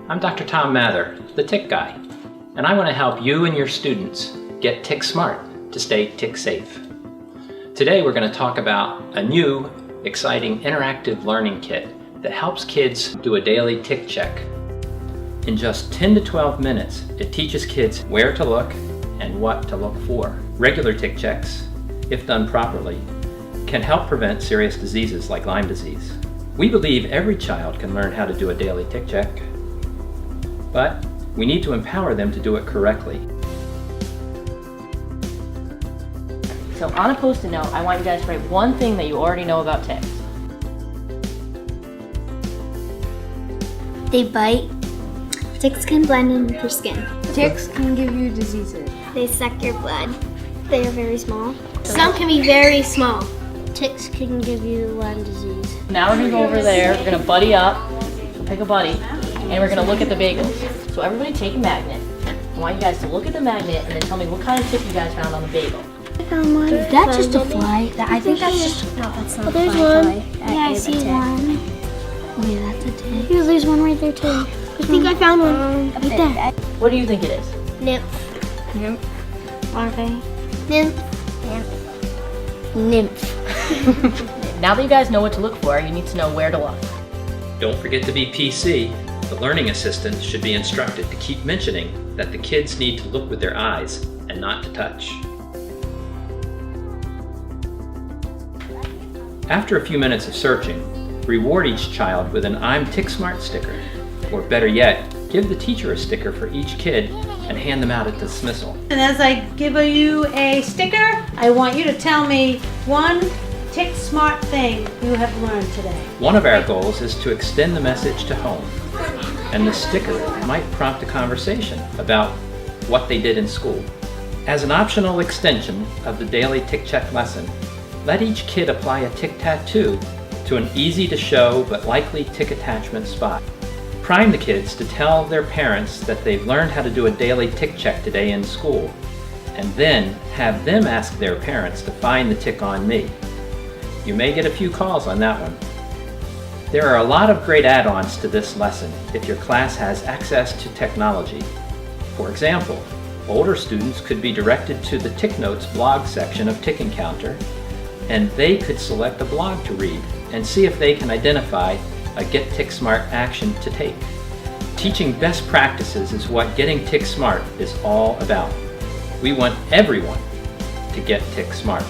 I'm Dr. Tom Mather, the Tick Guy, and I want to help you and your students get TickSmart to stay tick safe. Today we're going to talk about a new, exciting interactive learning kit that helps kids do a daily tick check. In just 10 to 12 minutes, it teaches kids where to look and what to look for. Regular tick checks, if done properly, can help prevent serious diseases like Lyme disease. We believe every child can learn how to do a daily tick check, but we need to empower them to do it correctly. So on a post-it note, I want you guys to write one thing that you already know about ticks. They bite. Ticks can blend in with your skin. Ticks can give you diseases. They suck your blood. They are very small. Some can be very small. Ticks can give you Lyme disease. Now we're going to go over there, we're going to buddy up, so pick a buddy, and we're going to look at the bagels. So everybody take a magnet. I want you guys to look at the magnet and then tell me what kind of tick you guys found on the bagel. I found one. Is that just a fly? I think that's just... No, that's not a fly. There's one. Yeah, I see one. Oh yeah, that's a tick. Here, there's one right there too. I think I found one. Right there. What do you think it is? Nymph. Nymph. Larvae. Nymph. Nymph. Now that you guys know what to look for, you need to know where to look. Don't forget to be PC. The learning assistant should be instructed to keep mentioning that the kids need to look with their eyes and not to touch. After a few minutes of searching, reward each child with an I'm TickSmart sticker, or better yet, give the teacher a sticker for each kid and hand them out at dismissal. And as I give you a sticker, I want you to tell me one TickSmart thing you have learned today. One of our goals is to extend the message to home, and the sticker might prompt a conversation about what they did in school. As an optional extension of the daily tick check lesson, let each kid apply a tick tattoo to an easy to show but likely tick attachment spot. Prime the kids to tell their parents that they've learned how to do a daily tick check today in school, and then have them ask their parents to find the tick on me. You may get a few calls on that one. There are a lot of great add-ons to this lesson if your class has access to technology. For example, older students could be directed to the Tick Notes blog section of TickEncounter, and they could select a blog to read and see if they can identify a Get TickSmart action to take. Teaching best practices is what getting TickSmart is all about. We want everyone to get TickSmart.